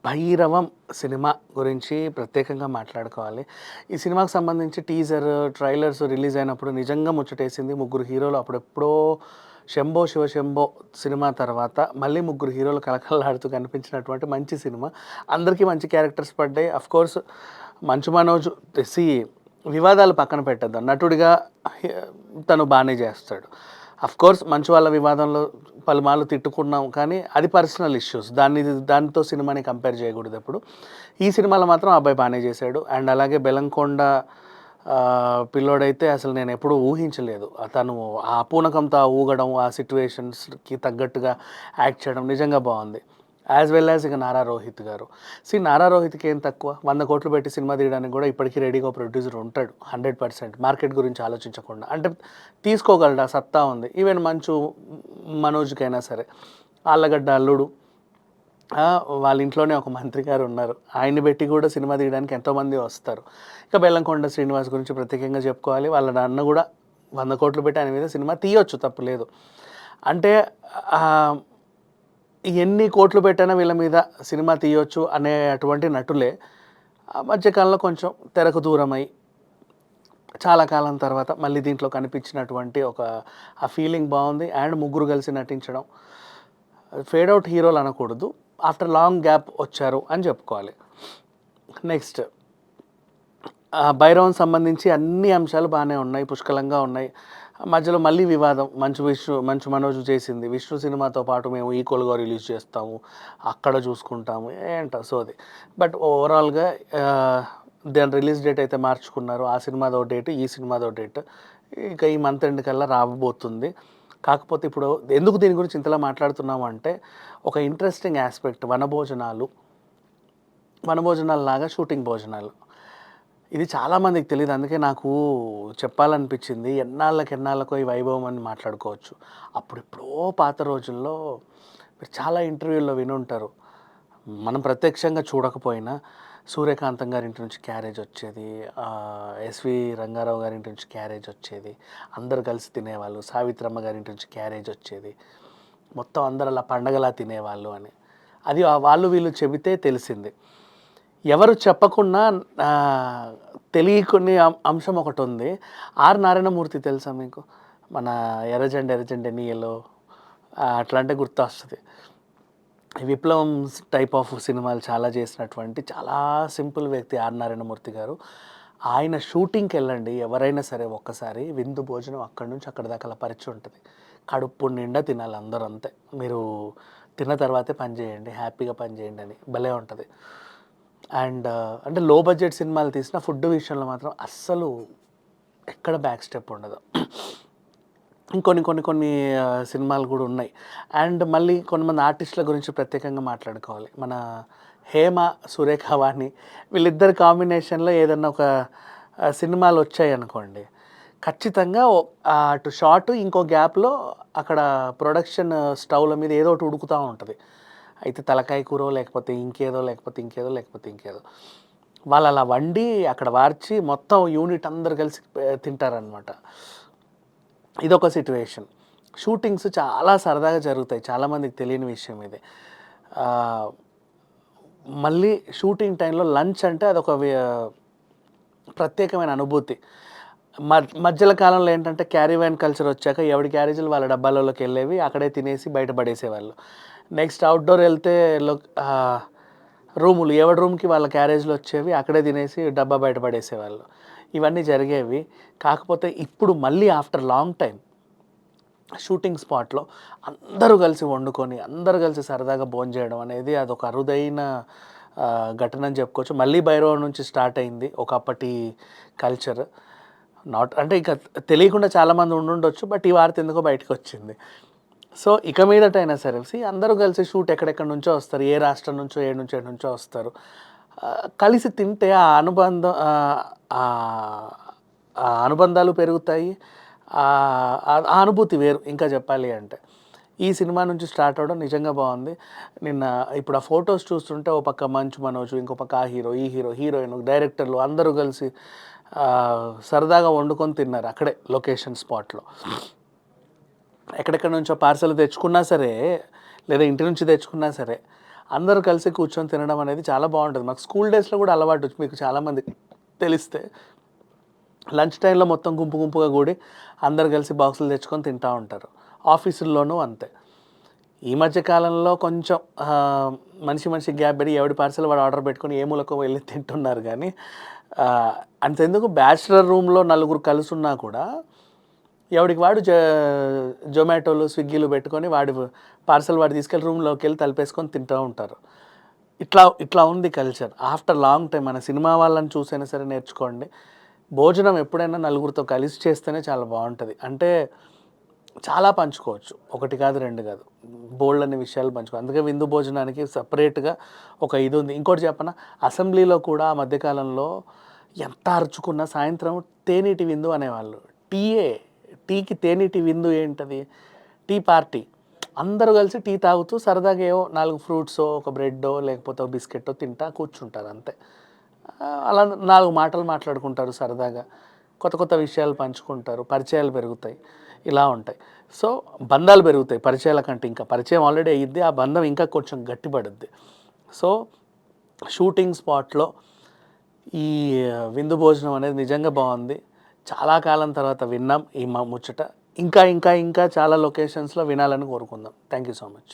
Bhairavam cinema గురించి ప్రత్యేకంగా మాట్లాడుకోవాలి. ఈ సినిమాకి సంబంధించి టీజర్, ట్రైలర్స్ రిలీజ్ అయినప్పుడు నిజంగా ముచ్చటేసింది. ముగ్గురు హీరోలు అప్పుడెప్పుడో 'శంభో శివ శంభో' సినిమా తర్వాత మళ్ళీ ముగ్గురు హీరోలు కళకళలాడుతూ కనిపించినటువంటి మంచి సినిమా. అందరికీ మంచి క్యారెక్టర్స్ పడ్డాయి. ఆఫ్‌కోర్స్ 'మంచు మనోజ్' వివాదాలు పక్కన పెట్టేద్దాం. నటుడిగా హి తను బానే చేస్తాడు. ఆఫ్‌కోర్స్ మంచు వాళ్ళ వివాదంలో పలుమార్లు తిట్టుకున్నాం. కానీ అది పర్సనల్ ఇష్యూస్. దానితో సినిమాని కంపేర్ చేయకూడదెప్పుడు. ఈ సినిమాలో మాత్రం ఆ అబ్బాయి బానే చేశాడు. అండ్ అలాగే బెల్లంకొండ పిల్లోడైతే అసలు నేనెప్పుడూ ఊహించలేదు. తను ఆ పూనకంతో ఊగడం, ఆ సిట్యుయేషన్స్‌కి తగ్గట్టుగా యాక్ట్ చేయడం నిజంగా బావుంది. యాజ్ వెల్ యాజ్ ఇక నారా రోహిత్ గారు. నారా రోహిత్‌కి ఏం తక్కువ 100,00,00,000 పెట్టి సినిమా తీయడానికి కూడా ఇప్పటికి రెడీగా ప్రొడ్యూసర్ ఉంటాడు. 100% మార్కెట్ గురించి ఆలోచించకుండా. అంటే తీసుకోగలడు, ఆ సత్తా ఉంది. ఈవెన్ మంచు మనోజ్‌కైనా సరే. ఆళ్ళగడ్డ అల్లుడు వాళ్ళ ఇంట్లోనే ఒక మంత్రి గారు ఉన్నారు. ఆయన్ని పెట్టి కూడా సినిమా తీయడానికి ఎంతోమంది వస్తారు. ఇక బెల్లంకొండ శ్రీనివాస్ గురించి ప్రత్యేకంగా చెప్పుకోవాలి. వాళ్ళ నాన్న కూడా 100,00,00,000 పెట్టి ఆయన మీద సినిమా తీయొచ్చు, తప్పులేదు. అంటే ఎన్ని కోట్లు పెట్టైనా వీళ్ళ మీద సినిమా తీయొచ్చు అనే అటువంటి నటులే ఆ మధ్యకాలంలో కొంచెం తెరకు దూరమై చాలా కాలం తర్వాత మళ్ళీ దీంట్లో కనిపించినటువంటి ఆ ఫీలింగ్ బాగుంది. అండ్ ముగ్గురు కలిసి నటించడం, ఫేడ్ అవుట్ హీరోలు అనకూడదు, ఆఫ్టర్ లాంగ్ గ్యాప్ వచ్చారు అని చెప్పుకోవాలి. నెక్స్ట్ భైరవం సంబంధించి అన్ని అంశాలు బాగానే ఉన్నాయి, పుష్కలంగా ఉన్నాయి. మధ్యలో మళ్ళీ వివాదం. మంచు మనోజ్ చేసింది విష్ణు సినిమాతో పాటు మేము ఈక్వల్గా రిలీజ్ చేస్తాము, అక్కడ చూసుకుంటాము ఏంటో సోది. బట్ ఓవరాల్గా దాని రిలీజ్ డేట్ అయితే మార్చుకున్నారు. ఆ సినిమాదో డేట్, ఈ సినిమాదో డేట్ ఇక ఈ మంత్ ఎండ్ కల్లా రాబోతుంది. కాకపోతే ఇప్పుడు ఎందుకు దీని గురించి ఇంతలా మాట్లాడుతున్నాము అంటే, ఒక ఇంట్రెస్టింగ్ ఆస్పెక్ట్ వనభోజనాల్లాగా షూటింగ్ భోజనాలు. ఇది చాలామందికి తెలీదు. అందుకే నాకు చెప్పాలనిపించింది. ఎన్నాళ్ళకో ఈ వైభవం అని మాట్లాడుకోవచ్చు. అప్పుడెప్పుడో పాత రోజుల్లో మీరు చాలా ఇంటర్వ్యూల్లో వినుంటారు. మనం ప్రత్యక్షంగా చూడకపోయినా సూర్యకాంతం గారింటి నుంచి క్యారేజ్ వచ్చేది, ఎస్వి రంగారావు గారింటి నుంచి క్యారేజ్ వచ్చేది, అందరూ కలిసి తినేవాళ్ళు. సావిత్రమ్మ గారింటి నుంచి క్యారేజ్ వచ్చేది, మొత్తం అందరు అలా పండగలా తినేవాళ్ళు అని. అది వాళ్ళు వీళ్ళు చెబితే తెలిసింది. ఎవరు చెప్పకున్నా తెలియకునే అంశం ఒకటి ఉంది. ఆర్ నారాయణమూర్తి తెలుసా మీకు? మన ఎర్రజెండ ఎన్నియలో అట్లా అంటే గుర్తొస్తుంది. విప్లవం టైప్ ఆఫ్ సినిమాలు చాలా చేసినటువంటి చాలా సింపుల్ వ్యక్తి ఆర్ నారాయణమూర్తి గారు. ఆయన షూటింగ్కి వెళ్ళండి ఎవరైనా సరే, ఒక్కసారి విందు భోజనం అక్కడి నుంచి అక్కడి దాకా అలా పరిచి ఉంటుంది. కడుపు నిండా తినాలి అందరూ, అంతే. మీరు తిన్న తర్వాతే పని చేయండి, హ్యాపీగా పని చేయండి అని భలే ఉంటుంది. అండ్ అంటే లో బడ్జెట్ సినిమాలు తీసిన ఫుడ్ విషయంలో మాత్రం అస్సలు ఎక్కడ బ్యాక్ స్టెప్ ఉండదు. కొన్ని సినిమాలు కూడా ఉన్నాయి. అండ్ మళ్ళీ కొంతమంది ఆర్టిస్టుల గురించి ప్రత్యేకంగా మాట్లాడుకోవాలి. మన హేమ, సురేఖ వాణి వీళ్ళిద్దరి కాంబినేషన్లో ఏదన్నా ఒక సినిమాలు వచ్చాయనుకోండి, ఖచ్చితంగా అటు షార్ట్ ఇంకో గ్యాప్లో అక్కడ ప్రొడక్షన్ స్టవ్ల మీద ఏదో ఒకటి ఉడుకుతూ ఉంటుంది. అయితే తలకాయ కూరో లేకపోతే ఇంకేదో వాళ్ళు అలా వండి అక్కడ వార్చి మొత్తం యూనిట్ అందరు కలిసి తింటారనమాట. ఇదొక సిట్యుయేషన్. షూటింగ్స్ చాలా సరదాగా జరుగుతాయి. చాలామందికి తెలియని విషయం ఇది. మళ్ళీ షూటింగ్ టైంలో లంచ్ అంటే అదొక ప్రత్యేకమైన అనుభూతి. మధ్యల కాలంలో ఏంటంటే క్యారీ వ్యాన్ కల్చర్ వచ్చాక ఎవడి క్యారేజీలు వాళ్ళ డబ్బాలలోకి వెళ్ళేవి, అక్కడే తినేసి బయట పడేసేవాళ్ళు. నెక్స్ట్ అవుట్డోర్ వెళ్తే రూములు ఎవరి రూమ్కి వాళ్ళ క్యారేజ్లు వచ్చేవి, అక్కడే తినేసి డబ్బా బయట పడేసేవాళ్ళు. ఇవన్నీ జరిగేవి. కాకపోతే ఇప్పుడు మళ్ళీ ఆఫ్టర్ లాంగ్ టైం షూటింగ్ స్పాట్లో అందరూ కలిసి వండుకొని అందరూ కలిసి సరదాగా భోంచేయడం అనేది అదొక అరుదైన ఘటన అని చెప్పుకోవచ్చు. మళ్ళీ భైరవం నుంచి స్టార్ట్ అయింది ఒకప్పటి కల్చర్. అంటే ఇక తెలియకుండా చాలామంది ఉండుండొచ్చు, బట్ ఈ వార్త ఎందుకో బయటకు వచ్చింది. సో ఇక మీదటైనా సరే అందరూ కలిసి షూట్ ఎక్కడెక్కడి నుంచో వస్తారు, ఏ రాష్ట్రం నుంచో ఏడు నుంచో వస్తారు. కలిసి తింటే ఆ అనుబంధాలు పెరుగుతాయి. ఆ అనుభూతి వేరు ఇంకా చెప్పాలి అంటే. ఈ సినిమా నుంచి స్టార్ట్ అవ్వడం నిజంగా బాగుంది. ఇప్పుడు ఆ ఫొటోస్ చూస్తుంటే ఓ పక్క మంచు మనోజ్, ఇంకో పక్క ఆ హీరో, ఈ హీరో, హీరోయిన్, డైరెక్టర్లు అందరూ కలిసి సరదాగా వండుకొని తిన్నారు అక్కడే లొకేషన్ స్పాట్లో. ఎక్కడెక్కడి నుంచో పార్సల్ తెచ్చుకున్నా సరే, లేదా ఇంటి నుంచి తెచ్చుకున్నా సరే, అందరూ కలిసి కూర్చొని తినడం అనేది చాలా బాగుంటుంది. మాకు స్కూల్ డేస్లో కూడా అలవాటు మీకు చాలామంది తెలిస్తే లంచ్ టైంలో మొత్తం గుంపు గుంపుగా కూడి అందరు కలిసి బాక్సులు తెచ్చుకొని తింటూ ఉంటారు. ఆఫీసుల్లోనూ అంతే. ఈ మధ్య కాలంలో కొంచెం మనిషి గ్యాప్ పెట్టి ఎవడి పార్సెల్ వాడు ఆర్డర్ పెట్టుకొని ఏ మూలకో వెళ్ళి తింటున్నారు కానీ అంతెందుకు బ్యాచిలర్ రూమ్లో నలుగురు కలిసి ఉన్నా కూడా ఎవడికి వాడు జొమాటోలు స్విగ్గీలు పెట్టుకొని వాడి పార్సెల్ వాడు తీసుకెళ్ళి రూమ్లోకి వెళ్ళి తలిపేసుకొని తింటూ ఉంటారు. ఇట్లా ఉంది కల్చర్. ఆఫ్టర్ లాంగ్ టైం మన సినిమా వాళ్ళని చూసైనా సరే నేర్చుకోండి. భోజనం ఎప్పుడైనా నలుగురితో కలిసి చేస్తేనే చాలా బాగుంటుంది. అంటే చాలా పంచుకోవచ్చు, ఒకటి కాదు రెండు కాదు, బోల్డన్ని విషయాలు పంచుకో. అందుకే విందు భోజనానికి సపరేట్గా ఒక ఇది ఉంది. ఇంకోటి చెప్పనా, అసెంబ్లీలో కూడా ఆ మధ్యకాలంలో ఎంత అరుచుకున్నా సాయంత్రం తేనీటి విందు అనేవాళ్ళు. టీకి తేనీటి విందు ఏంటది? Tea party. అందరూ కలిసి టీ తాగుతూ సరదాగా ఏవో 4 ఫ్రూట్సో ఒక బ్రెడ్డో లేకపోతే ఒక బిస్కెట్టో తింటా కూర్చుంటారు అంతే. అలా 4 మాటలు మాట్లాడుకుంటారు సరదాగా, కొత్త విషయాలు పంచుకుంటారు, పరిచయాలు పెరుగుతాయి, ఇలా ఉంటాయి. సో బంధాలు పెరుగుతాయి పరిచయాల కంటే. ఇంకా పరిచయం ఆల్రెడీ అయ్యిద్ది, ఆ బంధం ఇంకా కొంచెం గట్టిపడుద్ది. సో షూటింగ్ స్పాట్లో ఈ విందు భోజనం అనేది నిజంగా బాగుంది. చాలా కాలం తర్వాత విన్నాం ఈ ముచ్చట. ఇంకా చాలా లొకేషన్స్లో వినాలని కోరుకుందాం. Thank you so much.